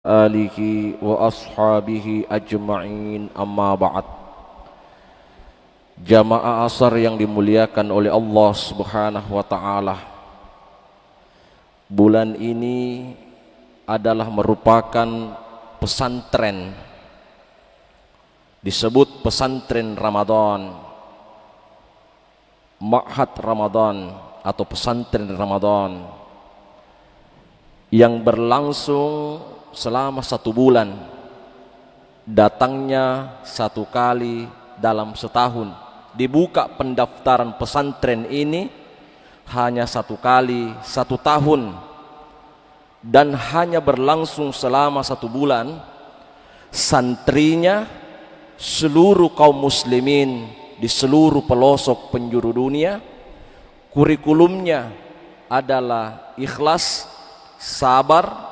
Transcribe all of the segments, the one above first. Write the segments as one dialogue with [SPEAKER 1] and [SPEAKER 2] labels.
[SPEAKER 1] alihi wa ashabihi ajma'in, amma ba'd. Jamaah asar yang dimuliakan oleh Allah subhanahu wa ta'ala, bulan ini adalah merupakan pesantren, disebut pesantren Ramadan, Ma'had Ramadan atau pesantren Ramadan, yang berlangsung selama 1 bulan, datangnya 1 kali dalam setahun. Dibuka pendaftaran pesantren ini hanya 1 kali 1 tahun, dan hanya berlangsung selama 1 bulan. Santrinya seluruh kaum muslimin di seluruh pelosok penjuru dunia. Kurikulumnya adalah ikhlas, sabar,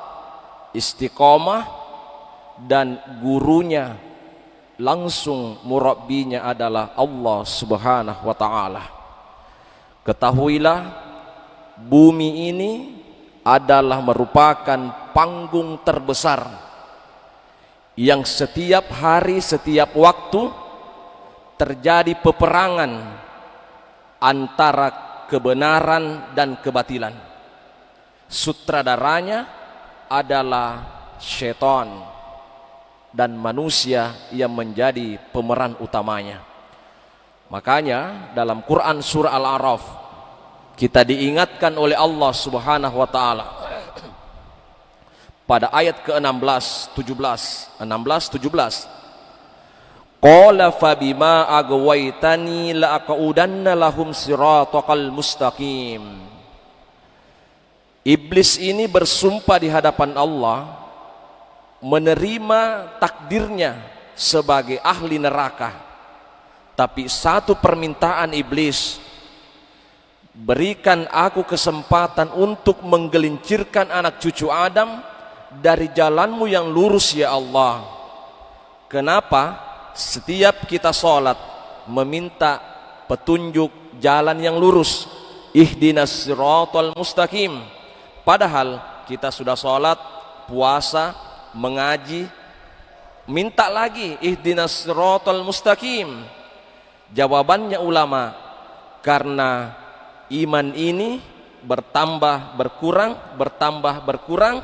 [SPEAKER 1] istiqomah, dan gurunya langsung murabbinya adalah Allah subhanahu wa ta'ala. Ketahuilah, bumi ini adalah merupakan panggung terbesar yang setiap hari, setiap waktu terjadi peperangan antara kebenaran dan kebatilan. Sutradaranya adalah syaitan, dan manusia yang menjadi pemeran utamanya. Makanya dalam Quran surah Al-A'raf kita diingatkan oleh Allah subhanahu wa ta'ala pada ayat ke-16, 17. Qala fabima aghwaytani la'aqudanna lahum siratal mustaqim. Iblis ini bersumpah di hadapan Allah, menerima takdirnya sebagai ahli neraka. Tapi satu permintaan iblis, berikan aku kesempatan untuk menggelincirkan anak cucu Adam dari jalanmu yang lurus ya Allah. Kenapa setiap kita sholat meminta petunjuk jalan yang lurus? Ihdinas siratal mustaqim. Padahal kita sudah sholat, puasa, mengaji, minta lagi ihdinas siratal mustaqim. Jawabannya ulama, karena iman ini bertambah berkurang.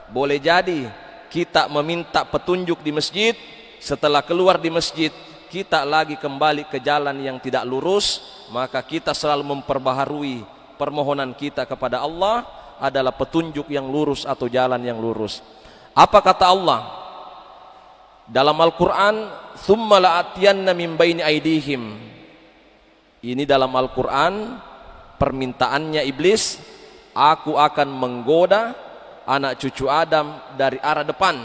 [SPEAKER 1] Boleh jadi kita meminta petunjuk di masjid, setelah keluar di masjid kita lagi kembali ke jalan yang tidak lurus. Maka kita selalu memperbaharui permohonan kita kepada Allah adalah petunjuk yang lurus atau jalan yang lurus. Apa kata Allah dalam Al-Quran? Thumma la'atiyanna min baini aidihim. Ini dalam Al-Quran permintaannya iblis, aku akan menggoda anak cucu Adam dari arah depan.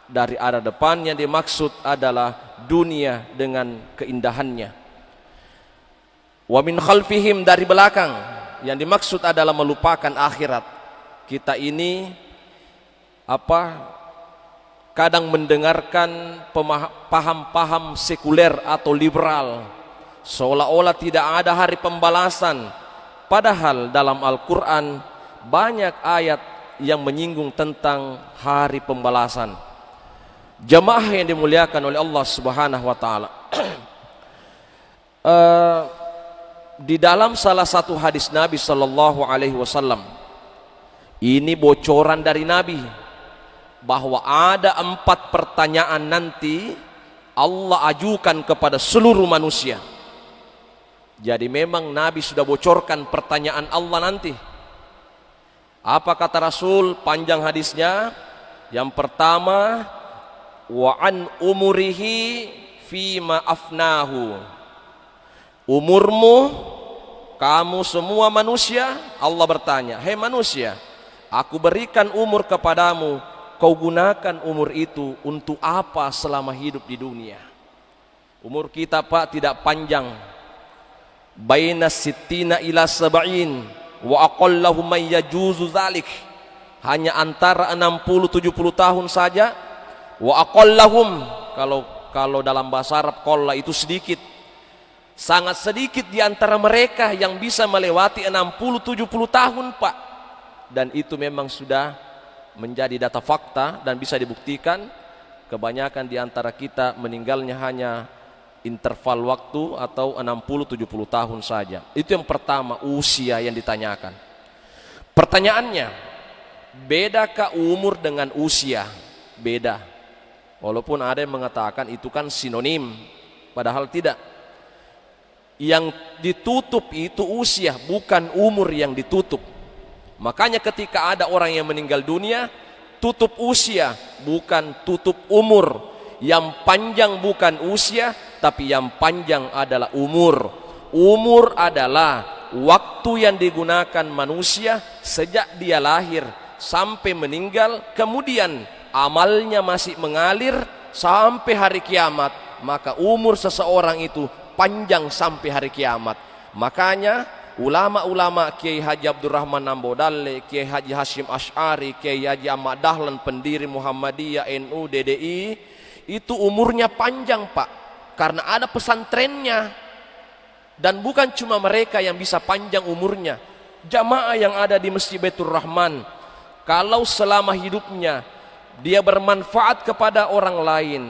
[SPEAKER 1] Dari arah depan yang dimaksud adalah dunia dengan keindahannya. Wa min khalfihim, dari belakang, yang dimaksud adalah melupakan akhirat. Kita ini kadang mendengarkan paham-paham sekuler atau liberal, seolah-olah tidak ada hari pembalasan. Padahal dalam Al-Quran banyak ayat yang menyinggung tentang hari pembalasan. Jamaah yang dimuliakan oleh Allah subhanahu wa ta'ala, di dalam salah satu hadis Nabi sallallahu alaihi wasallam, ini bocoran dari Nabi, bahwa ada 4 pertanyaan nanti Allah ajukan kepada seluruh manusia. Jadi memang Nabi sudah bocorkan pertanyaan Allah nanti. Apa kata Rasul? Panjang hadisnya. Yang pertama, wa an umurihi fima afnahu. Umurmu, kamu semua manusia, Allah bertanya, hei manusia, aku berikan umur kepadamu, kau gunakan umur itu untuk apa selama hidup di dunia? Umur kita Pak tidak panjang, baina sittina ila sab'in, wa aqallahu man yajuzu dzalik, hanya antara 60-70 tahun saja. Wa aqallahum, kalau dalam bahasa Arab qalla itu sedikit, sangat sedikit di antara mereka yang bisa melewati 60-70 tahun Pak. Dan itu memang sudah menjadi data fakta dan bisa dibuktikan, kebanyakan di antara kita meninggalnya hanya interval waktu atau 60-70 tahun saja. Itu yang pertama, usia yang ditanyakan. Pertanyaannya, bedakah umur dengan usia? Beda. Walaupun ada yang mengatakan itu kan sinonim, padahal tidak. Yang ditutup itu usia, bukan umur yang ditutup. Makanya ketika ada orang yang meninggal dunia, tutup usia, bukan tutup umur. Yang panjang bukan usia, tapi yang panjang adalah umur. Umur adalah waktu yang digunakan manusia sejak dia lahir sampai meninggal, kemudian amalnya masih mengalir sampai hari kiamat. Maka umur seseorang itu panjang sampai hari kiamat. Makanya ulama-ulama Kiai Haji Abdurrahman Nambodalle, Kiai Haji Hashim Asy'ari, Kiai Haji Ahmad Dahlan, pendiri Muhammadiyah, NU, DDI, itu umurnya panjang, Pak, karena ada pesantrennya. Dan bukan cuma mereka yang bisa panjang umurnya, jamaah yang ada di Masjid Baitur Rahman, kalau selama hidupnya dia bermanfaat kepada orang lain,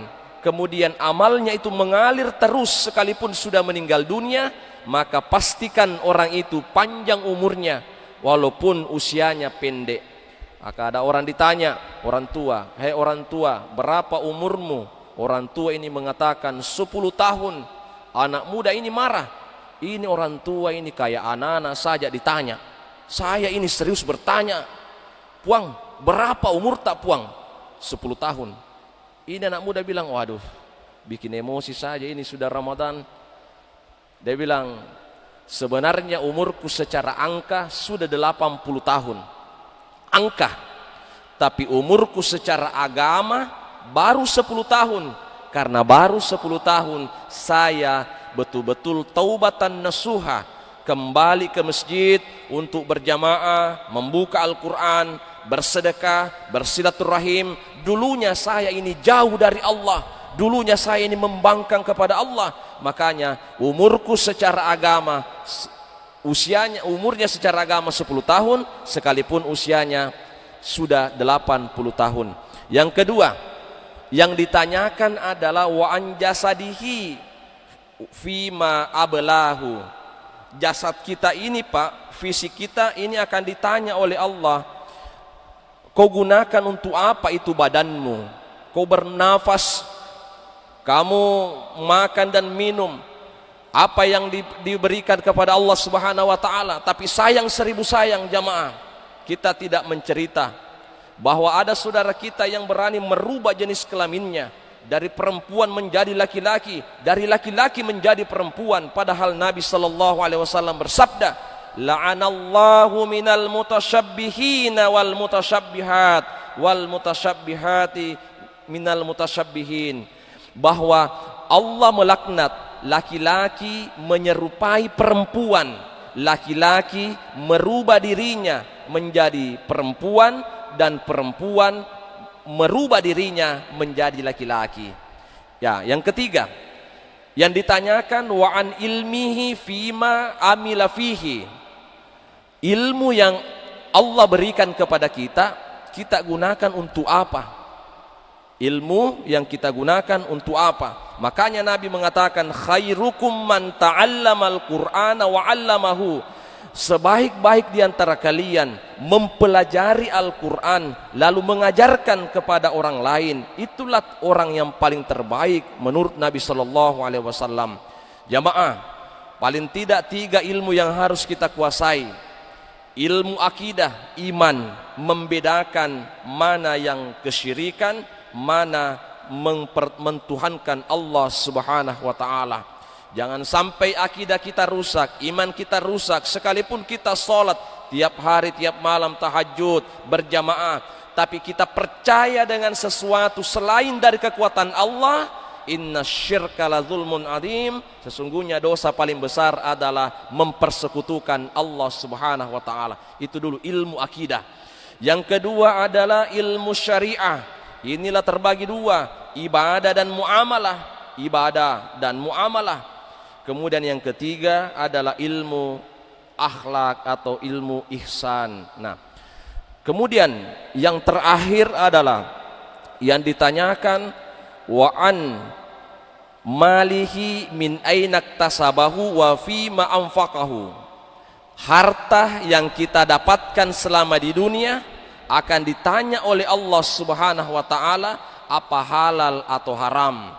[SPEAKER 1] kemudian amalnya itu mengalir terus sekalipun sudah meninggal dunia, maka pastikan orang itu panjang umurnya walaupun usianya pendek. Maka ada orang ditanya, orang tua, "Hei orang tua, berapa umurmu?" Orang tua ini mengatakan 10 tahun. Anak muda ini marah. Ini orang tua ini kayak anak-anak saja ditanya. Saya ini serius bertanya, "Puang, berapa umur tak Puang?" 10 tahun. Ini anak muda bilang, "Waduh, bikin emosi saja, ini sudah Ramadan." Dia bilang, "Sebenarnya umurku secara angka sudah 80 tahun. Angka. Tapi umurku secara agama baru 10 tahun. Karena baru 10 tahun saya betul-betul taubatan nasuha, kembali ke masjid untuk berjamaah, membuka Al-Quran, bersedekah, bersilaturahim. Dulunya saya ini jauh dari Allah, dulunya saya ini membangkang kepada Allah. Makanya umurku secara agama, umurnya secara agama 10 tahun, sekalipun usianya sudah 80 tahun. Yang kedua, yang ditanyakan adalah wa an jasadihi fima ablahu. Jasad kita ini, Pak, fisik kita ini akan ditanya oleh Allah, kau gunakan untuk apa itu badanmu? Kau bernafas, kamu makan dan minum, apa yang diberikan kepada Allah Subhanahu wa taala. Tapi sayang seribu sayang jamaah, kita tidak mencerita bahwa ada saudara kita yang berani merubah jenis kelaminnya dari perempuan menjadi laki-laki, dari laki-laki menjadi perempuan, padahal Nabi sallallahu alaihi wasallam bersabda, "La'anallahu minal mutasyabbihin wal mutasyabbihat wal mutasyabbihati minal mutasyabbihin." Bahwa Allah melaknat laki-laki menyerupai perempuan, laki-laki merubah dirinya menjadi perempuan, dan perempuan merubah dirinya menjadi laki-laki. Ya, yang ketiga, yang ditanyakan wa an ilmihi fima amila fihi. Ilmu yang Allah berikan kepada kita, kita gunakan untuk apa? Ilmu yang kita gunakan untuk apa? Makanya Nabi mengatakan, "Khairukum man ta'allamal Qur'ana wa 'allamahu." Sebaik-baik di antara kalian mempelajari Al-Quran lalu mengajarkan kepada orang lain. Itulah orang yang paling terbaik menurut Nabi sallallahu alaihi wasallam. Jamaah, paling tidak 3 ilmu yang harus kita kuasai. Ilmu akidah, iman, membedakan mana yang kesyirikan, mana mentuhankan Allah Subhanahu wa taala. Jangan sampai akidah kita rusak, iman kita rusak, sekalipun kita sholat tiap hari, tiap malam, tahajud, berjamaah, tapi kita percaya dengan sesuatu selain dari kekuatan Allah. Inna syirka la zulmun adzim. Sesungguhnya dosa paling besar adalah mempersekutukan Allah Subhanahu wa taala. Itu dulu ilmu akidah. Yang kedua adalah ilmu syariah. Inilah terbagi 2, ibadah dan muamalah. Ibadah dan muamalah. Kemudian yang ketiga adalah ilmu akhlak atau ilmu ihsan. Nah, Kemudian yang terakhir adalah yang ditanyakan wa an malihi min ainak tasabahu wa fi ma anfaqahu. Harta yang kita dapatkan selama di dunia akan ditanya oleh Allah Subhanahu wa taala apa halal atau haram.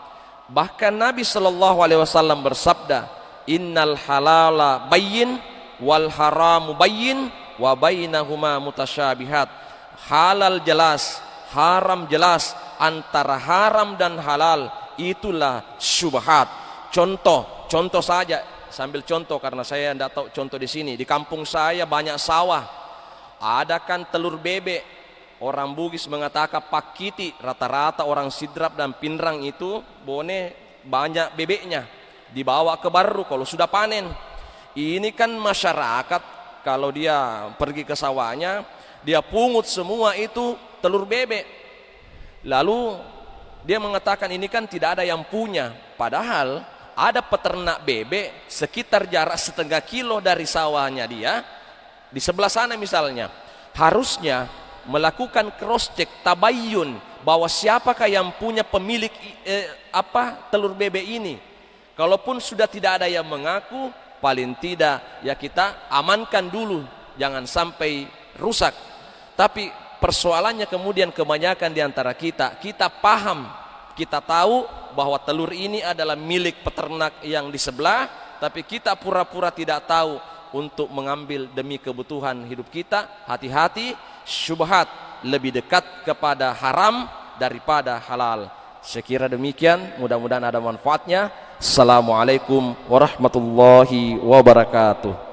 [SPEAKER 1] Bahkan Nabi sallallahu alaihi wasallam bersabda, "Innal halala bayyin wal haramu bayyin wa bainahuma mutasyabihat." Halal jelas, haram jelas, antara haram dan halal itulah syubhat. Contoh saja, sambil contoh karena saya tidak tahu contoh di sini. Di kampung saya banyak sawah, ada kan telur bebek. Orang Bugis mengatakan pakiti, rata-rata orang Sidrap dan Pinrang itu bone banyak bebeknya, dibawa ke Baru kalau sudah panen. Ini kan masyarakat kalau dia pergi ke sawahnya, dia pungut semua itu telur bebek. Lalu dia mengatakan ini kan tidak ada yang punya. Padahal ada peternak bebek sekitar jarak setengah kilo dari sawahnya dia, di sebelah sana misalnya. Harusnya melakukan cross check, tabayyun, bahwa siapakah yang punya pemilik telur bebek ini. Kalaupun sudah tidak ada yang mengaku, paling tidak ya kita amankan dulu, jangan sampai rusak. Tapi persoalannya kemudian kebanyakan di antara kita paham, kita tahu bahwa telur ini adalah milik peternak yang di sebelah, tapi kita pura-pura tidak tahu untuk mengambil demi kebutuhan hidup kita. Hati-hati, syubhat lebih dekat kepada haram daripada halal. Sekira demikian, mudah-mudahan ada manfaatnya. Assalamualaikum warahmatullahi wabarakatuh.